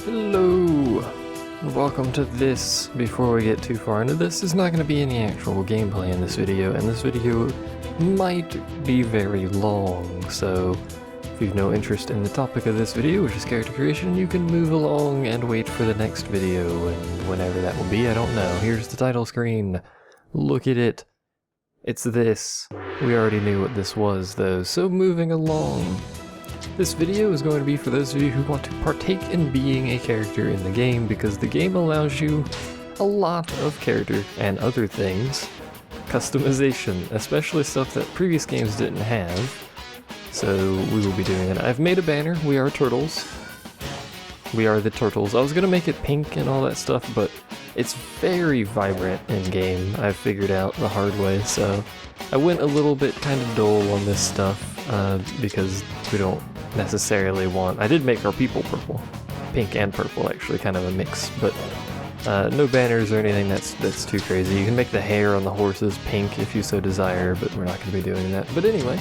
Hello! Welcome to this. Before we get too far into this, there's not going to be any actual gameplay in this video, and this video might be very long, so if you've no interest in the topic of this video, which is character creation, you can move along and wait for the next video, and whenever that will be, I don't know. Here's the title screen. Look at it. It's this. We already knew what this was, though, so moving along. This video is going to be for those of you who want to partake in being a character in the game, because the game allows you a lot of character and other things. Customization, especially stuff that previous games didn't have. So we will be doing it. I've made a banner. We are turtles. We are the turtles. I was going to make it pink and all that stuff, but it's very vibrant in game. I've figured out the hard way, so I went a little bit kind of dull on this stuff because we don't necessarily want... I did make our people purple. Pink and purple, actually, kind of a mix, but no banners or anything that's too crazy. You can make the hair on the horses pink if you so desire, but we're not going to be doing that. But anyway,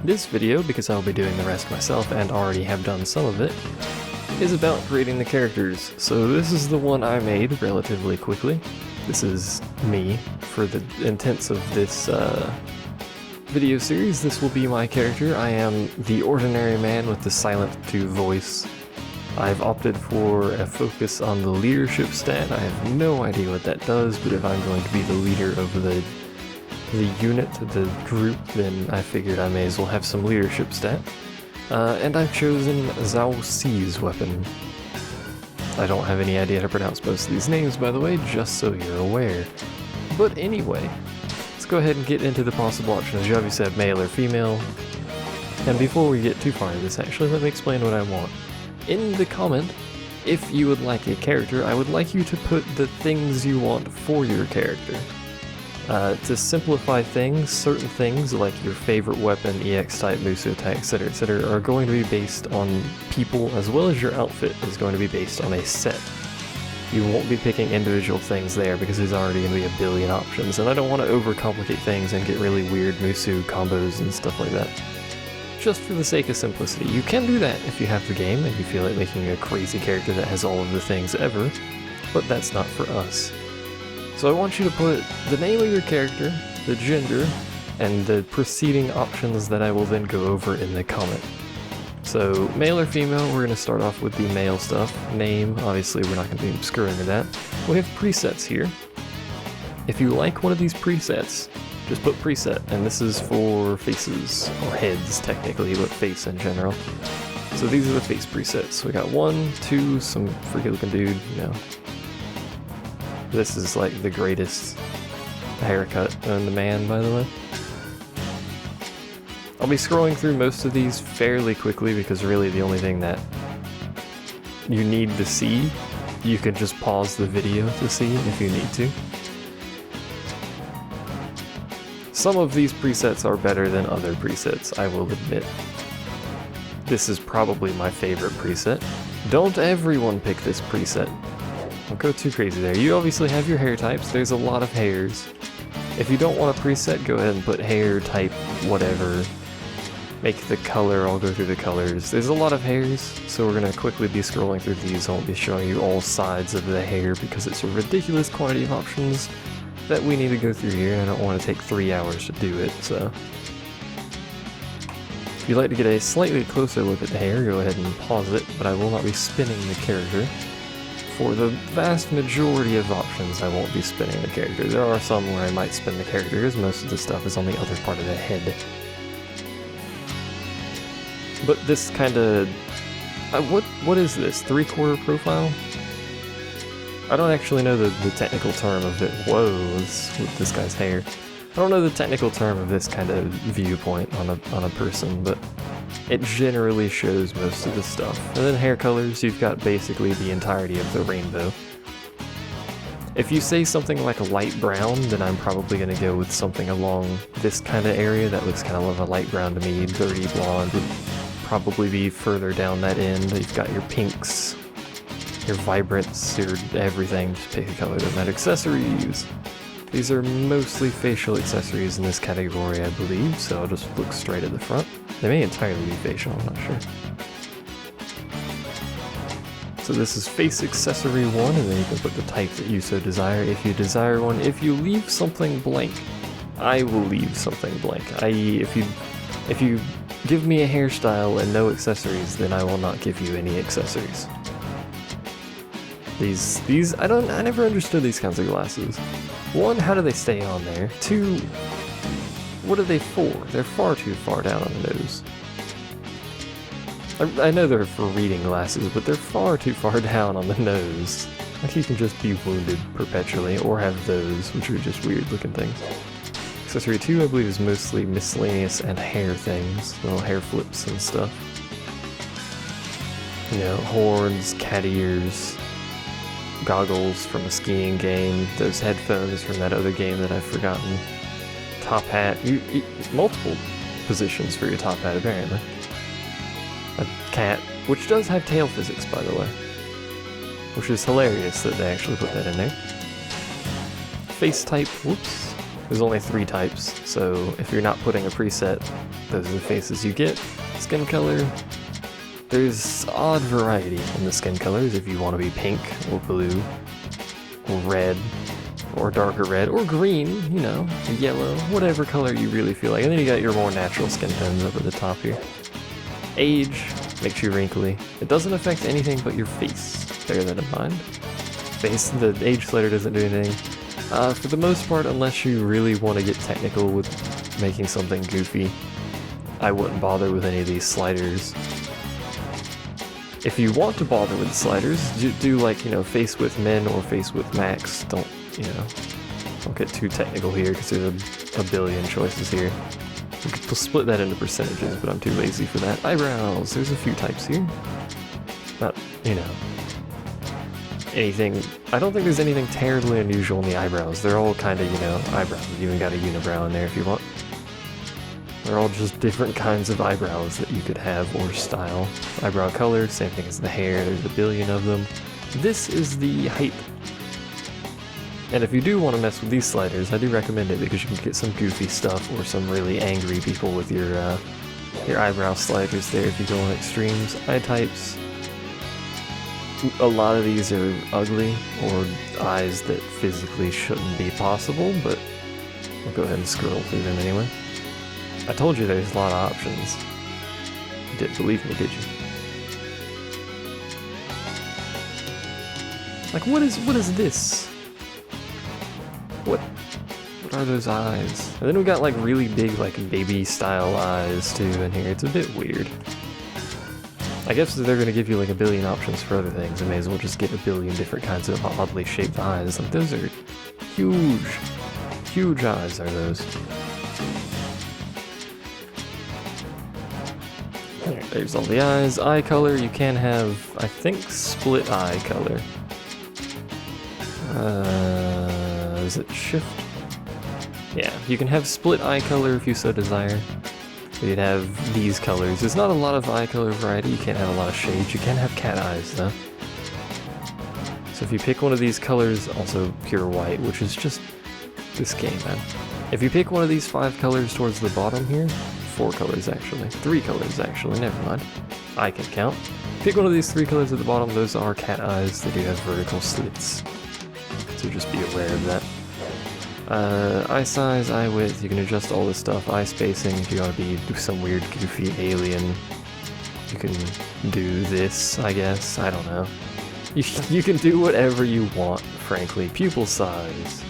this video, because I'll be doing the rest myself and already have done some of it, is about creating the characters. So this is the one I made relatively quickly. This is me. For the intents of this video series, this will be my character. I am the ordinary man with the silent 2 voice. I've opted for a focus on the leadership stat. I have no idea what that does, but if I'm going to be the leader of the unit, the group, then I figured I may as well have some leadership stat. And I've chosen Zhao Ci's weapon. I don't have any idea how to pronounce most of these names, by the way, just so you're aware. But anyway, let's go ahead and get into the possible options. You obviously have male or female. And before we get too far into this, actually, let me explain what I want. In the comment, if you would like a character, I would like you to put the things you want for your character. To simplify things, certain things like your favorite weapon, EX type, Musu attack, etc., are going to be based on people, as well as your outfit is going to be based on a set. You won't be picking individual things there because there's already going to be a billion options, and I don't want to overcomplicate things and get really weird Musu combos and stuff like that. Just for the sake of simplicity. You can do that if you have the game and you feel like making a crazy character that has all of the things ever, but that's not for us. So I want you to put the name of your character, the gender, and the preceding options that I will then go over in the comment. So male or female, we're going to start off with the male stuff. Name, obviously we're not going to be screwing with that. We have presets here. If you like one of these presets, just put preset, and this is for faces, or heads technically, but face in general. So these are the face presets. We got 1, 2, some freaky looking dude, you know. This is like the greatest haircut known to man, by the way. I'll be scrolling through most of these fairly quickly because really the only thing that you need to see, you can just pause the video to see if you need to. Some of these presets are better than other presets, I will admit. This is probably my favorite preset. Don't everyone pick this preset. Don't go too crazy there. You obviously have your hair types. There's a lot of hairs. If you don't want a preset, go ahead and put hair type whatever. Make the color, I'll go through the colors. There's a lot of hairs, so we're going to quickly be scrolling through these. I won't be showing you all sides of the hair because it's a ridiculous quantity of options that we need to go through here, and I don't want to take 3 hours to do it, so. If you'd like to get a slightly closer look at the hair, go ahead and pause it, but I will not be spinning the character. For the vast majority of options, I won't be spinning the character. There are some where I might spin the character, because most of the stuff is on the other part of the head. But this kind of... what is this? 3/4 profile? I don't actually know the technical term of it. Whoa, with this guy's hair. I don't know the technical term of this kind of viewpoint on a person, but it generally shows most of the stuff. And then hair colors, you've got basically the entirety of the rainbow. If you say something like a light brown, then I'm probably going to go with something along this kind of area that looks kind of like a light brown to me. Dirty blonde would probably be further down that end. You've got your pinks, your vibrants, your everything. Just pick a color. Doesn't matter. Accessories. These are mostly facial accessories in this category, I believe, so I'll just look straight at the front. They may entirely be facial, I'm not sure. So this is face accessory 1, and then you can put the type that you so desire if you desire one. If you leave something blank, I will leave something blank. I.e., if you give me a hairstyle and no accessories, then I will not give you any accessories. These I never understood these kinds of glasses. 1, how do they stay on there? 2, what are they for? They're far too far down on the nose. I know they're for reading glasses, but they're far too far down on the nose. Like you can just be wounded perpetually, or have those, which are just weird looking things. Accessory 2, I believe, is mostly miscellaneous and hair things, little hair flips and stuff. You know, horns, cat ears, goggles from a skiing game, those headphones from that other game that I've forgotten. Top hat, multiple positions for your top hat apparently. A cat, which does have tail physics by the way, which is hilarious that they actually put that in there. Face type, whoops, there's only 3 types, so if you're not putting a preset, those are the faces you get. Skin color, there's odd variety in the skin colors if you want to be pink or blue or red or darker red or green, you know, yellow, whatever color you really feel like. And then you got your more natural skin tones up at the top here. Age makes you wrinkly. It doesn't affect anything but your face. Bear that in mind. Face, the age slider doesn't do anything. For the most part, unless you really want to get technical with making something goofy, I wouldn't bother with any of these sliders. If you want to bother with the sliders, do like, you know, face with min or face with max. Don't get too technical here because there's a billion choices here. We could split that into percentages, but I'm too lazy for that. Eyebrows, there's a few types here. Not, you know, anything. I don't think there's anything terribly unusual in the eyebrows. They're all kind of, you know, eyebrows. You even got a unibrow in there if you want. They're all just different kinds of eyebrows that you could have or style. Eyebrow color, same thing as the hair. There's a billion of them. This is the height. And if you do want to mess with these sliders, I do recommend it because you can get some goofy stuff or some really angry people with your eyebrow sliders there if you go on extremes. Eye types. A lot of these are ugly or eyes that physically shouldn't be possible, but I'll go ahead and scroll through them anyway. I told you there's a lot of options. You didn't believe me, did you? Like, what is this? What are those eyes? And then we got like really big, like baby style eyes too in here. It's a bit weird. I guess they're gonna give you like a billion options for other things. I may as well just get a billion different kinds of oddly shaped eyes. Like those are huge eyes are those. There's all the eyes. Eye color, you can have, I think, split eye color. Is it shift? Yeah, you can have split eye color if you so desire. You'd have these colors. There's not a lot of eye color variety. You can't have a lot of shades. You can have cat eyes though. So if you pick one of these colors, also pure white, which is just this game, man. If you pick one of these 5 colors towards the bottom here, 4 colors actually, 3 colors actually, never mind. I can count. Pick one of these 3 colors at the bottom, those are cat eyes. They do have vertical slits. So just be aware of that. Eye size, eye width, you can adjust all this stuff. Eye spacing, if you want to be some weird goofy alien, you can do this, I guess. I don't know. You can do whatever you want, frankly. Pupil size.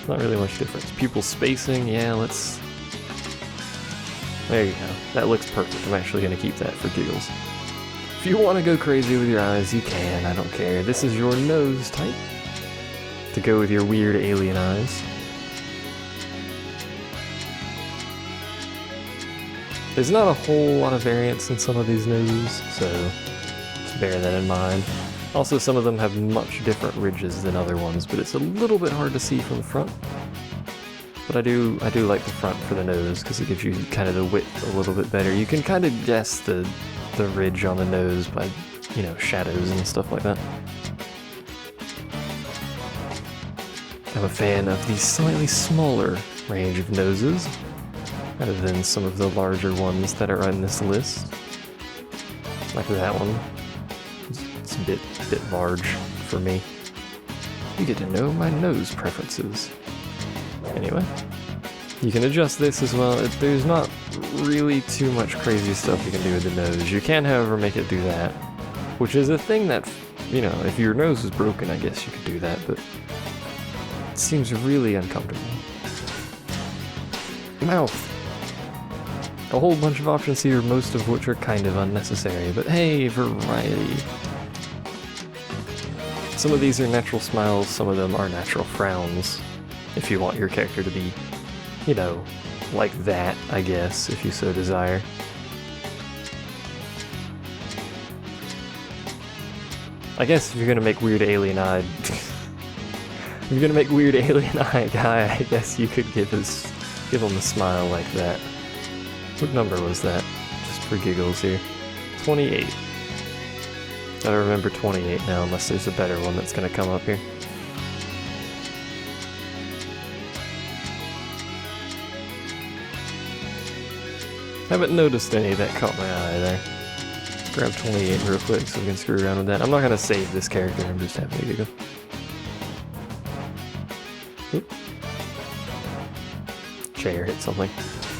Not really much difference. Pupil spacing, yeah, let's... There you go. That looks perfect. I'm actually going to keep that for giggles. If you want to go crazy with your eyes, you can. I don't care. This is your nose type to go with your weird alien eyes. There's not a whole lot of variance in some of these noses, so just bear that in mind. Also, some of them have much different ridges than other ones, but it's a little bit hard to see from the front. But I do like the front for the nose because it gives you kind of the width a little bit better. You can kind of guess the ridge on the nose by, you know, shadows and stuff like that. I'm a fan of the slightly smaller range of noses, rather than some of the larger ones that are on this list. Like that one. It's It's a bit large for me. You get to know my nose preferences. Anyway, you can adjust this as well. There's not really too much crazy stuff you can do with the nose. You can, however, make it do that, which is a thing that, you know, if your nose was broken, I guess you could do that, but it seems really uncomfortable. Mouth. A whole bunch of options here, most of which are kind of unnecessary, but hey, variety. Some of these are natural smiles, some of them are natural frowns, if you want your character to be, you know, like that, I guess, if you so desire. I guess if you're gonna make weird alien-eyed... if you're gonna make weird alien-eyed guy, I guess you could give him a smile like that. What number was that? Just for giggles here. 28. Gotta remember 28 now, unless there's a better one that's gonna come up here. Haven't noticed any that caught my eye there. Grab 28 real quick so we can screw around with that. I'm not gonna save this character, I'm just having a giggle. Oop. Chair hit something.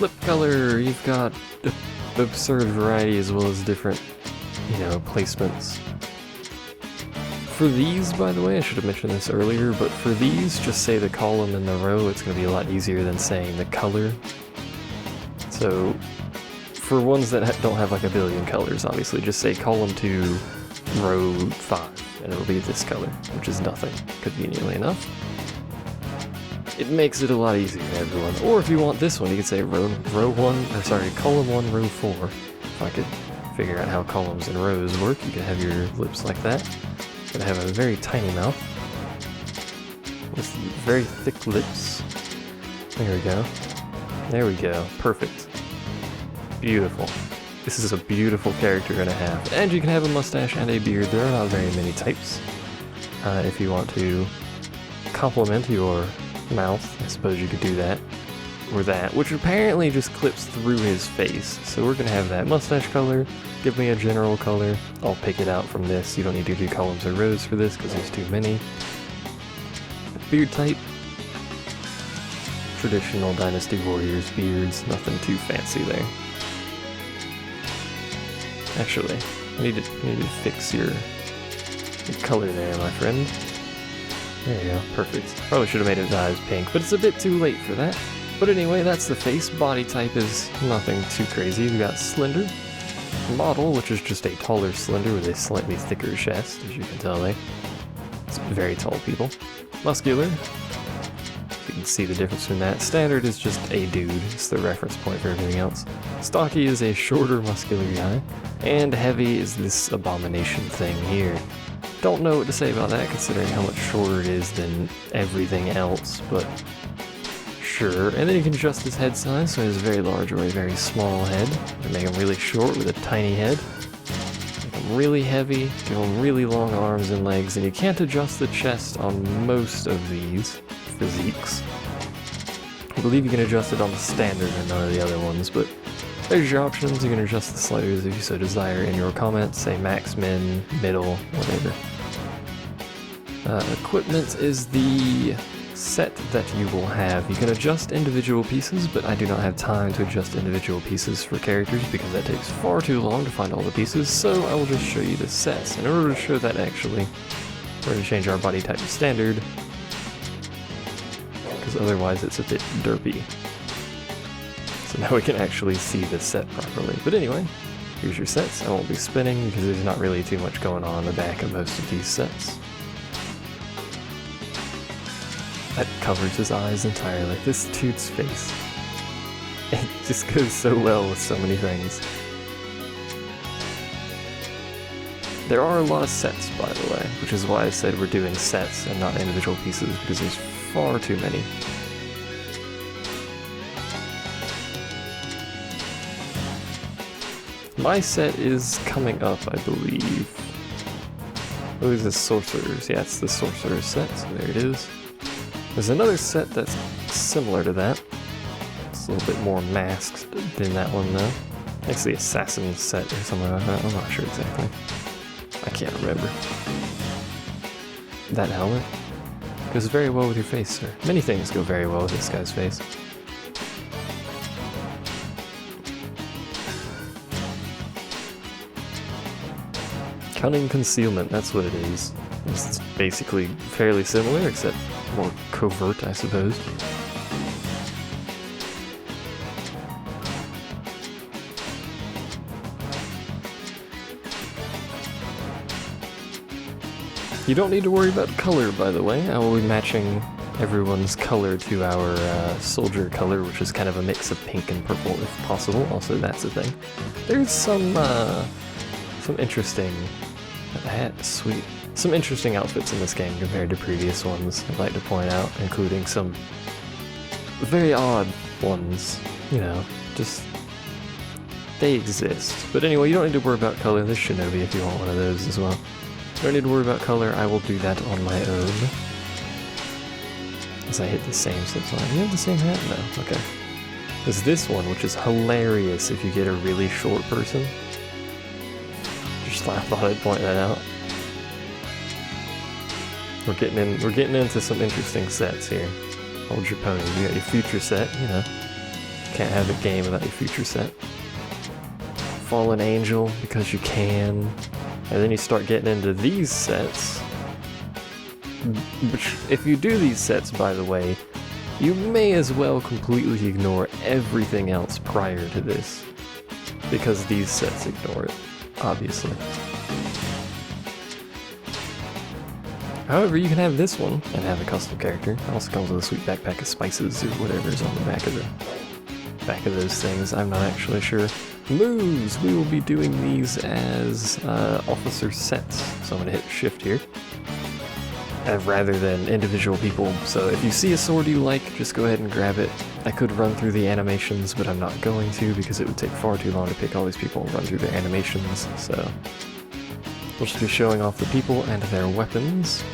Lip color, you've got absurd variety as well as different, you know, placements. For these, by the way, I should have mentioned this earlier, but for these, just say the column and the row, it's going to be a lot easier than saying the color. So, for ones that don't have like a billion colors, obviously, just say column 2, row 5, and it'll be this color, which is nothing, conveniently enough. It makes it a lot easier for everyone. Or if you want this one, you could say column 1, row 4. If I could figure out how columns and rows work, you could have your lips like that. Gonna have a very tiny mouth with very thick lips. There we go. There we go. Perfect. Beautiful. This is a beautiful character gonna have. And you can have a mustache and a beard. There are not very many types. If you want to complement your mouth, I suppose you could do that. Or that, which apparently just clips through his face. So we're gonna have that mustache color. Give me a general color. I'll pick it out from this. You don't need to do columns or rows for this because there's too many. Beard type. Traditional Dynasty Warriors beards. Nothing too fancy there. Actually, I need to fix your color there, my friend. There you go. Perfect. Probably should have made his eyes pink, but it's a bit too late for that. But anyway, that's the face. Body type is nothing too crazy. We've got slender. Model, which is just a taller slender with a slightly thicker chest, as you can tell there. It's very tall people. Muscular. You can see the difference between that. Standard is just a dude. It's the reference point for everything else. Stocky is a shorter, muscular guy. And heavy is this abomination thing here. Don't know what to say about that, considering how much shorter it is than everything else, but sure. And then you can adjust his head size, so he has a very large or a very small head. You make him really short with a tiny head. Make him really heavy, give him really long arms and legs, and you can't adjust the chest on most of these physiques. I believe you can adjust it on the standard and none of the other ones, but there's your options. You can adjust the sliders if you so desire in your comments, say max, min, middle, whatever. Equipment is the set that you will have. You can adjust individual pieces, but I do not have time to adjust individual pieces for characters because that takes far too long to find all the pieces, so I will just show you the sets. In order to show that, actually, we're going to change our body type to standard, because otherwise it's a bit derpy. So now we can actually see the set properly. But anyway, here's your sets. I won't be spinning because there's not really too much going on in the back of most of these sets. That covers his eyes entirely. This dude's face. It just goes so well with so many things. There are a lot of sets, by the way, which is why I said we're doing sets and not individual pieces, because there's far too many. My set is coming up, I believe. Oh, it's the Sorcerers. Yeah, it's the Sorcerers set, so there it is. There's another set that's similar to that. It's a little bit more masked than that one, though. It's the Assassin set or something like that. I'm not sure exactly. I can't remember. That helmet goes very well with your face, sir. Many things go very well with this guy's face. Cunning concealment, that's what it is. It's basically fairly similar, except more covert, I suppose. You don't need to worry about color, by the way. I will be matching everyone's color to our soldier color, which is kind of a mix of pink and purple, if possible. Also, that's a thing. There's some interesting... That hat, sweet. Some interesting outfits in this game compared to previous ones, I'd like to point out, including some very odd ones. You know, just... they exist. But anyway, you don't need to worry about color. There's Shinobi if you want one of those as well. Don't need to worry about color, I will do that on my own. As I hit the same zip line. You have the same hat? No, okay. There's this one, which is hilarious if you get a really short person. Just I thought I'd point that out. We're getting into some interesting sets here. Hold your pony. You got your future set, you know. Can't have a game without your future set. Fallen Angel, because you can. And then you start getting into these sets, which, if you do these sets, by the way, you may as well completely ignore everything else prior to this, because these sets ignore it, obviously. However, you can have this one and have a custom character. It also comes with a sweet backpack of spices or whatever is on the back of those things. I'm not actually sure. Moves! We will be doing these as officer sets. So I'm going to hit shift here. Rather than individual people. So if you see a sword you like, just go ahead and grab it. I could run through the animations, but I'm not going to because it would take far too long to pick all these people and run through their animations. So we'll just be showing off the people and their weapons.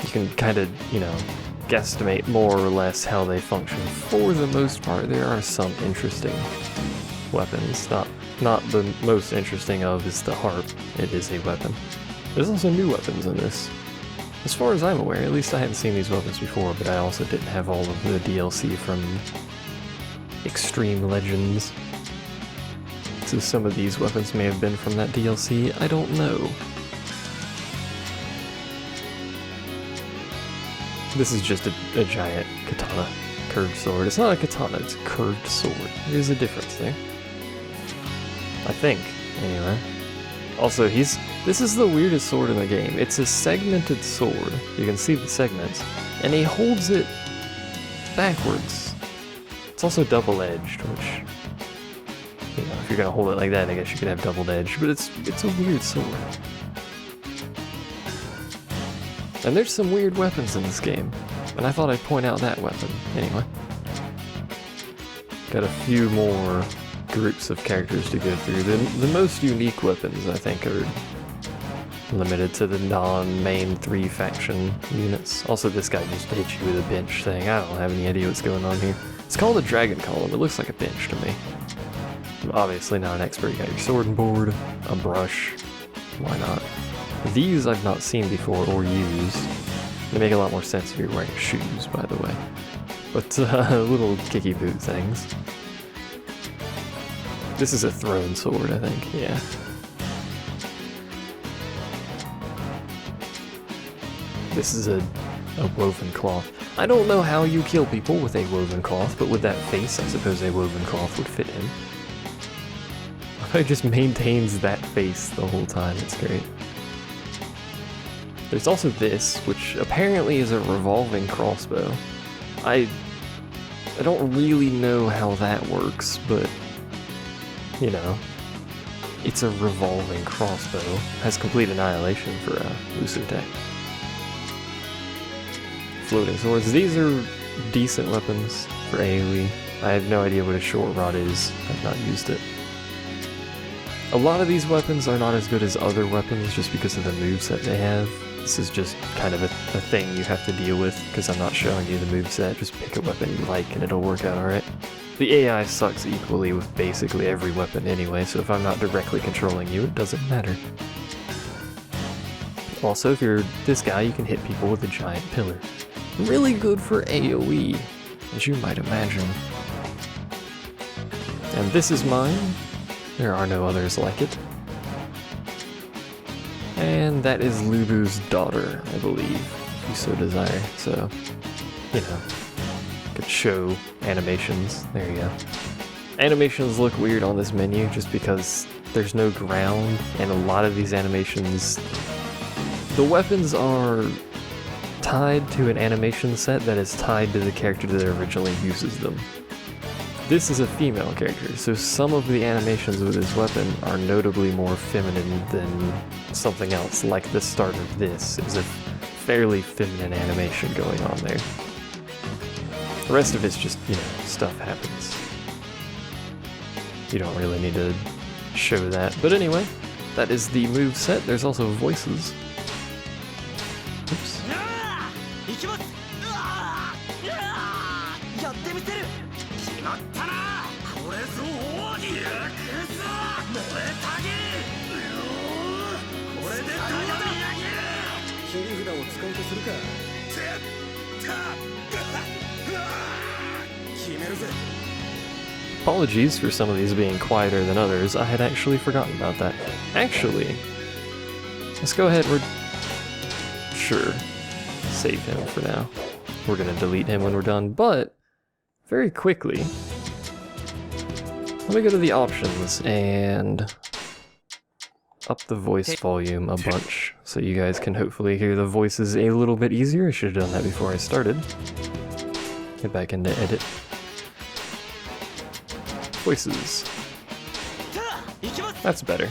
You can kind of, you know, guesstimate more or less how they function. For the most part, there are some interesting weapons. Not the most interesting of is the harp. It is a weapon. There's also new weapons in this. As far as I'm aware, at least I hadn't seen these weapons before, but I also didn't have all of the DLC from Xtreme Legends. So some of these weapons may have been from that DLC, I don't know. This is just a giant katana curved sword. It's not a katana, it's a curved sword. There's a difference there. I think, anyway. Also, this is the weirdest sword in the game. It's a segmented sword. You can see the segments. And he holds it backwards. It's also double-edged, which, you know, if you're gonna hold it like that, I guess you could have double-edged, but it's a weird sword. And there's some weird weapons in this game, and I thought I'd point out that weapon. Anyway. Got a few more groups of characters to go through. The most unique weapons, I think, are limited to the non-main 3 faction units. Also, this guy just hit you with a bench thing. I don't have any idea what's going on here. It's called a dragon column. It looks like a bench to me. I'm obviously not an expert. You got your sword and board, a brush. Why not? These I've not seen before or used. They make a lot more sense if you're wearing shoes, by the way. But little kicky boot things. This is a thrown sword, I think, yeah. This is a woven cloth. I don't know how you kill people with a woven cloth, but with that face, I suppose a woven cloth would fit him. It just maintains that face the whole time, it's great. There's also this, which apparently is a revolving crossbow. I don't really know how that works, but, you know, it's a revolving crossbow. Has complete annihilation for loose attack. Floating swords. These are decent weapons for AoE. I have no idea what a short rod is. I've not used it. A lot of these weapons are not as good as other weapons just because of the moveset they have. This is just kind of a thing you have to deal with because I'm not showing you the moveset. Just pick a weapon you like and it'll work out alright. The AI sucks equally with basically every weapon anyway, so if I'm not directly controlling you, it doesn't matter. Also, if you're this guy, you can hit people with a giant pillar. Really good for AoE, as you might imagine. And this is mine. There are no others like it. And that is Lubu's daughter, I believe, if you so desire. So, you know, could show animations. There you go. Animations look weird on this menu just because there's no ground, and a lot of these animations, the weapons are tied to an animation set that is tied to the character that originally uses them. This is a female character, so some of the animations with this weapon are notably more feminine than something else, like the start of this is a fairly feminine animation going on there. The rest of it's just, you know, stuff happens. You don't really need to show that. But anyway, that is the move set. There's also voices. Oops. Apologies for some of these being quieter than others. I had actually forgotten about that. Actually, let's go ahead. Sure, save him for now. We're gonna delete him when we're done, but very quickly, let me go to the options and up the voice volume a bunch so you guys can hopefully hear the voices a little bit easier. I should have done that before I started. Get back into edit. Voices. That's better.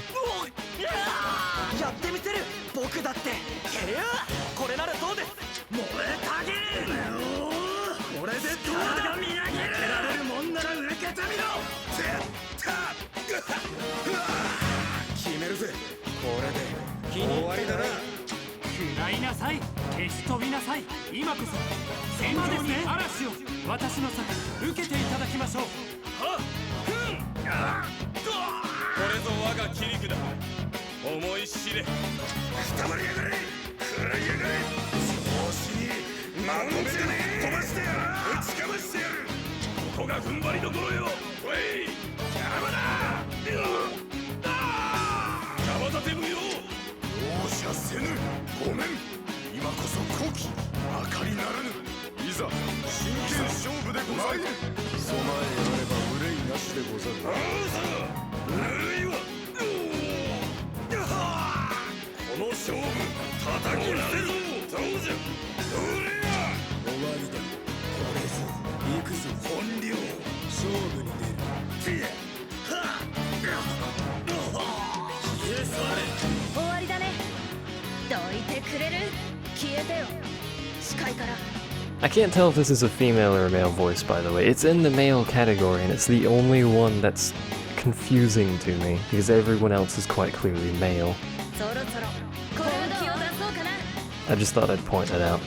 I can't tell if this is a female or a male voice, by the way. It's in the male category, and it's the only one that's confusing to me, because everyone else is quite clearly male. I just thought I'd point that out.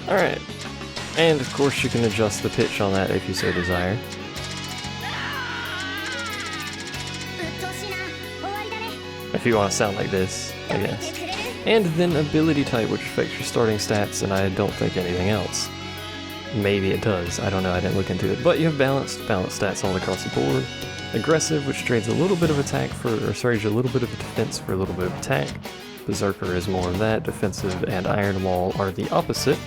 Alright. And of course you can adjust the pitch on that if you so desire. If you want to sound like this, I guess. And then ability type, which affects your starting stats, and I don't think anything else. Maybe it does, I don't know, I didn't look into it. But you have balanced stats all across the board. Aggressive, which trades a little bit of attack for, or sorry, a little bit of defense for a little bit of attack. Berserker is more of that. Defensive and Iron Wall are the opposite.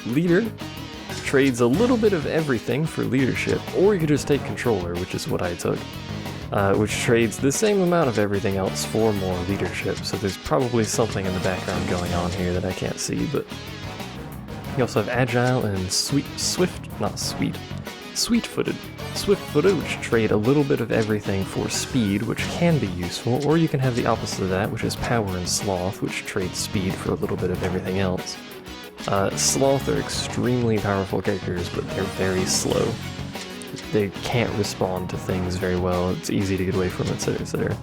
Leader trades a little bit of everything for leadership, or you could just take controller, which is what I took. Which trades the same amount of everything else for more leadership, so there's probably something in the background going on here that I can't see, but you also have Agile and Swift-footed, which trade a little bit of everything for speed, which can be useful, or you can have the opposite of that, which is Power and Sloth, which trade speed for a little bit of everything else. Sloth are extremely powerful characters, but they're very slow. They can't respond to things very well, it's easy to get away from, etc, etc.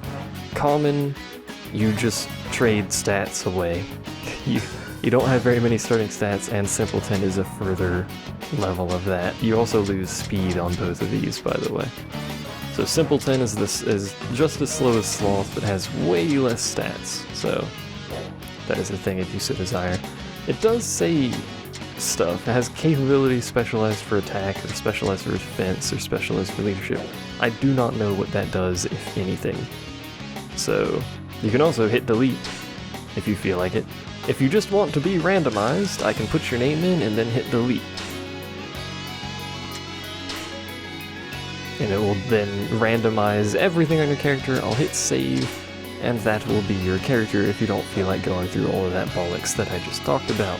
Common, you just trade stats away. You don't have very many starting stats, and Simpleton is a further level of that. You also lose speed on both of these, by the way. So Simpleton is just as slow as Sloth, but has way less stats, so that is the thing if you so desire. It does say stuff. It has capabilities specialized for attack, or specialized for defense, or specialized for leadership. I do not know what that does, if anything. So, you can also hit delete if you feel like it. If you just want to be randomized, I can put your name in and then hit delete. And it will then randomize everything on your character. I'll hit save, and that will be your character if you don't feel like going through all of that bollocks that I just talked about.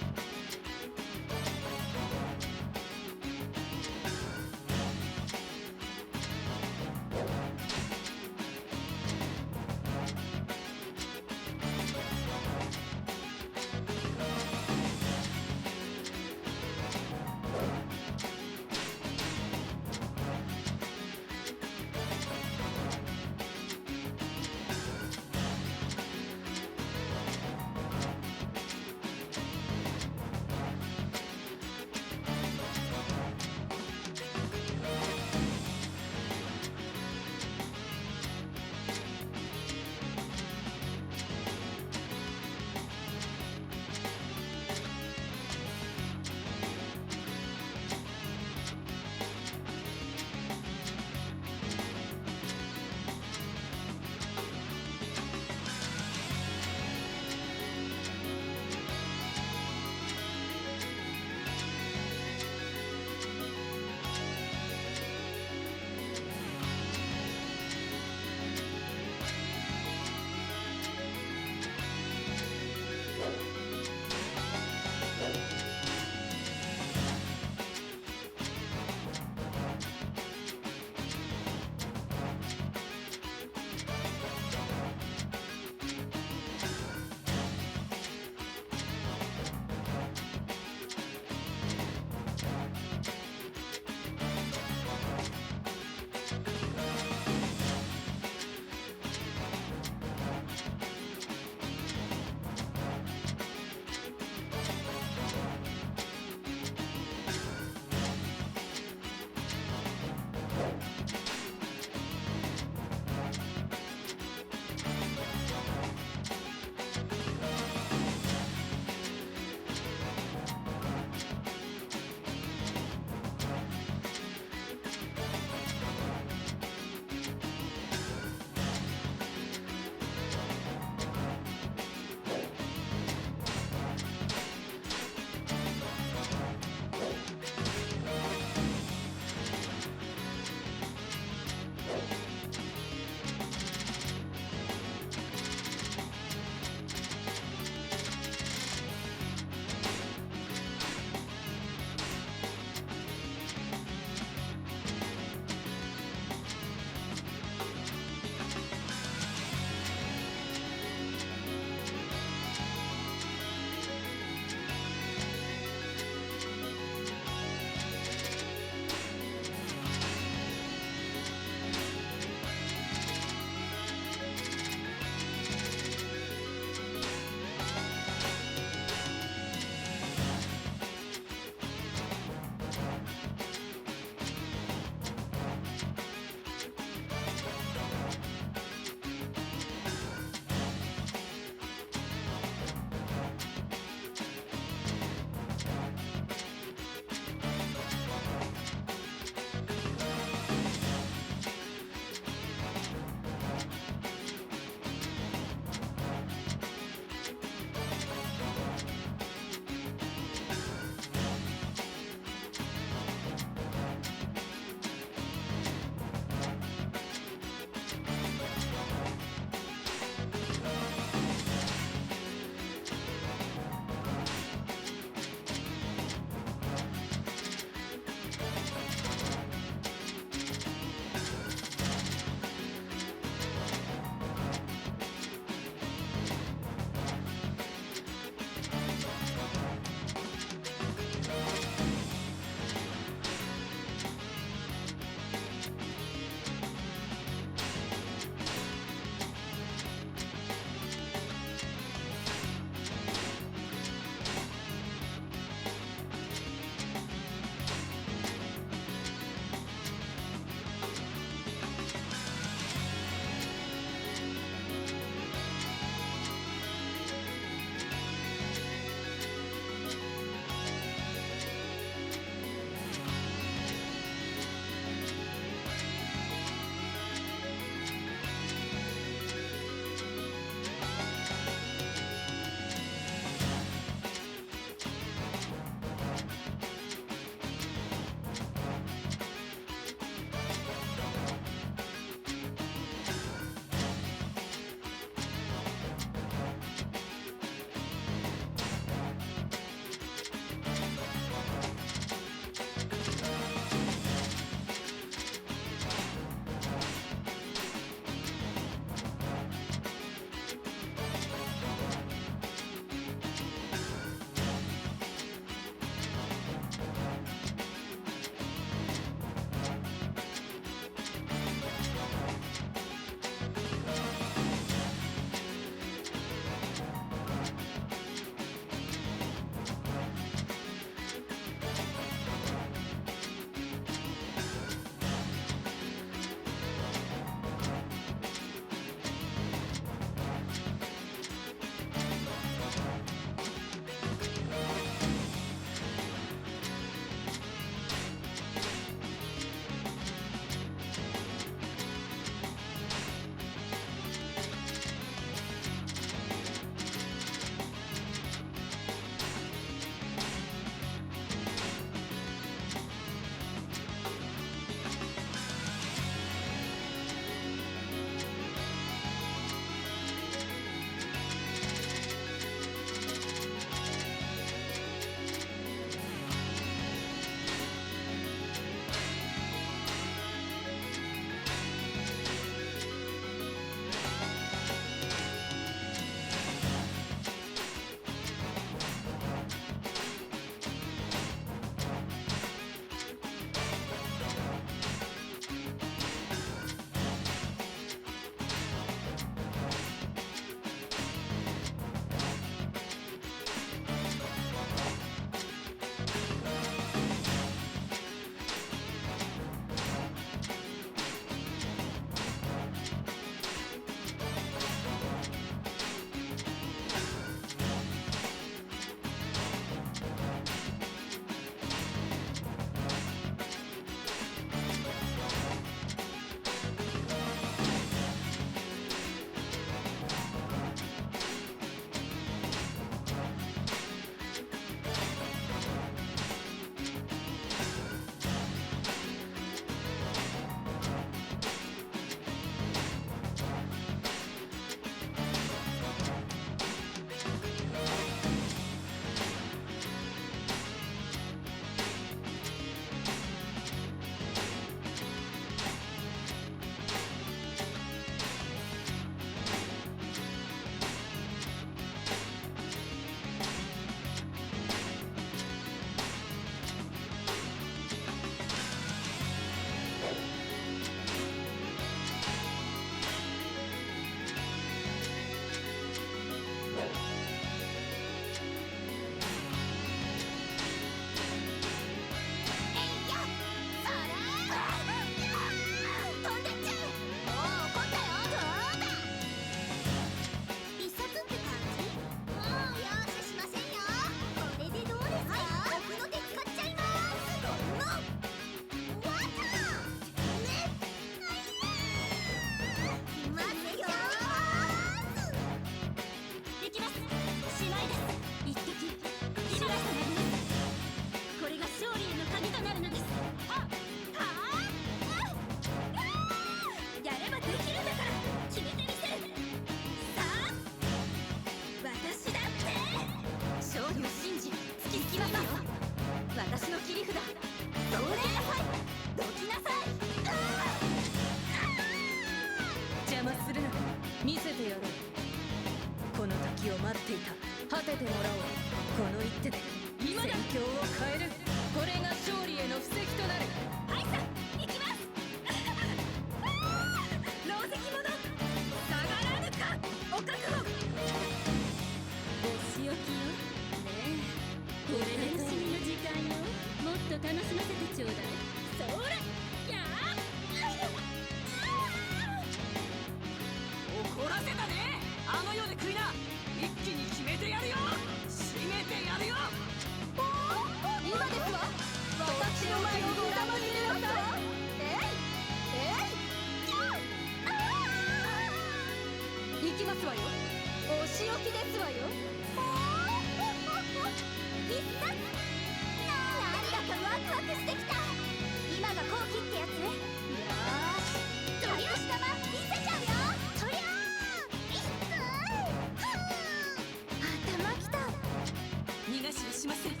しません。は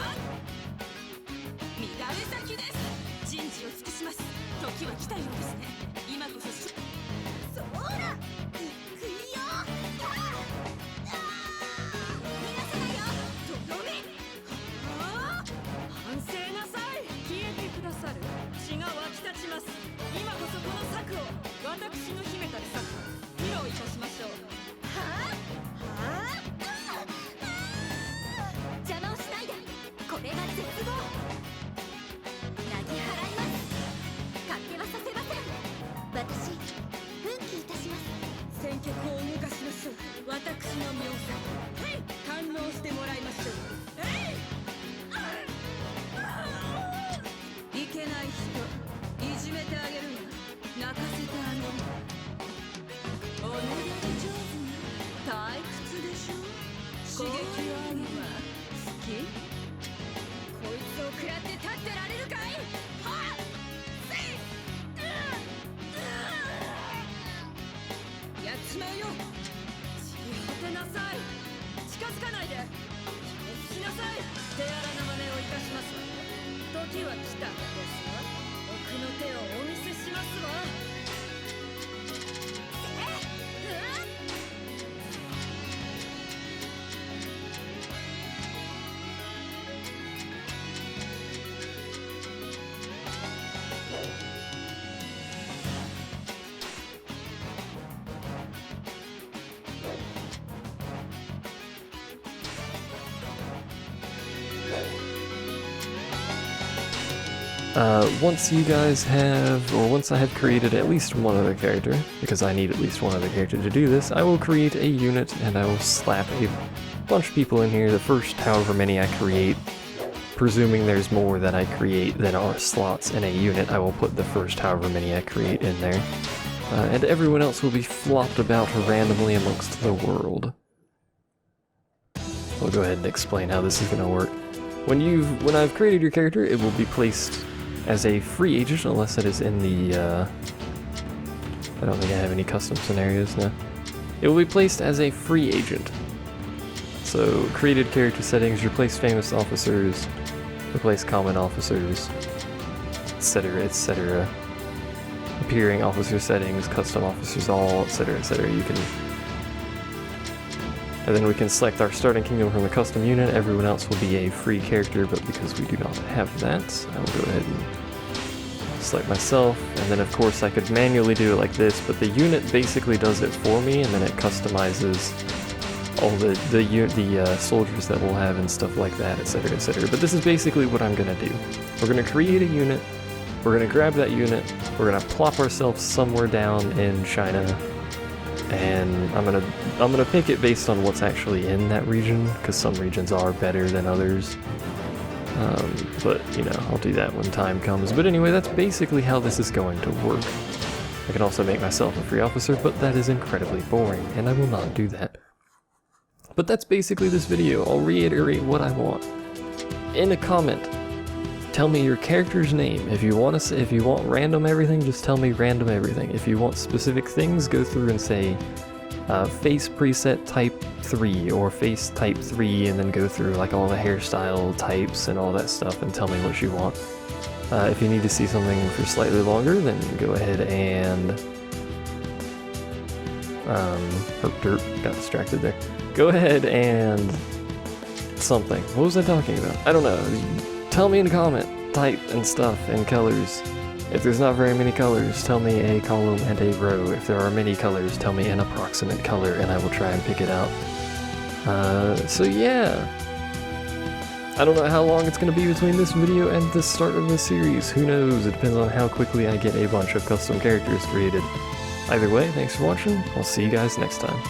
あ、乱れ先です。人事を尽くします。時は来たようですね。今こそそら、行くよ。逃がさないよ。とどめ。はあ、反省なさい。消えてくださる。血が湧き立ちます。今こそこの策を、私の秘めたる策を披露いたしましょう。はあ、はあ、邪魔をしないで。これが絶望。なぎ払います。勝手はさせません。私、奮起いたします。戦局を動かしましょう。私の妙策、はい、堪能してもらいましょう。いけない人、いじめてあげるわ。泣かせてあげる。おねだり上手な退屈でしょ。刺激はあるわ。好き？こいつを食らって立ってられるかい？はっ！やっちまうよ。散り果てなさい。近づかないで。しなさい。手荒な真似をいたしますわ。時は来たんですわ。奥の手をお見せしますわ。Once you guys have, or once I have created at least one other character, because I need at least one other character to do this, I will create a unit and I will slap a bunch of people in here, the first however many I create. Presuming there's more that I create than are slots in a unit, I will put the first however many I create in there. And everyone else will be flopped about randomly amongst the world. I'll go ahead and explain how this is going to work. When I've created your character, it will be placed as a free agent, unless it is in the, I don't think I have any custom scenarios now. It will be placed as a free agent. So, created character settings, replace famous officers, replace common officers, etc., etc. Appearing officer settings, custom officers all, etc., etc. You can... And then we can select our starting kingdom from the custom unit. Everyone else will be a free character, but because we do not have that, I will go ahead and select myself. And then of course I could manually do it like this, but the unit basically does it for me, and then it customizes all the soldiers that we'll have and stuff like that, etc., etc. But this is basically what I'm gonna do. We're gonna create a unit, we're gonna grab that unit, we're gonna plop ourselves somewhere down in China, and I'm gonna pick it based on what's actually in that region, because some regions are better than others. But you know, I'll do that when time comes. But anyway, that's basically how this is going to work. I can also make myself a free officer, but that is incredibly boring, and I will not do that. But that's basically this video. I'll reiterate what I want. In a comment, tell me your character's name. If you want random everything, just tell me random everything. If you want specific things, go through and say face preset type 3 or face type 3, and then go through like all the hairstyle types and all that stuff and tell me what you want. If you need to see something for slightly longer, then go ahead and got distracted there. Go ahead and something. What was I talking about? I don't know. Tell me in a comment, type and stuff and colors. If there's not very many colors, tell me a column and a row. If there are many colors, tell me an approximate color and I will try and pick it out. So yeah. I don't know how long it's going to be between this video and the start of the series. Who knows? It depends on how quickly I get a bunch of custom characters created. Either way, thanks for watching. I'll see you guys next time.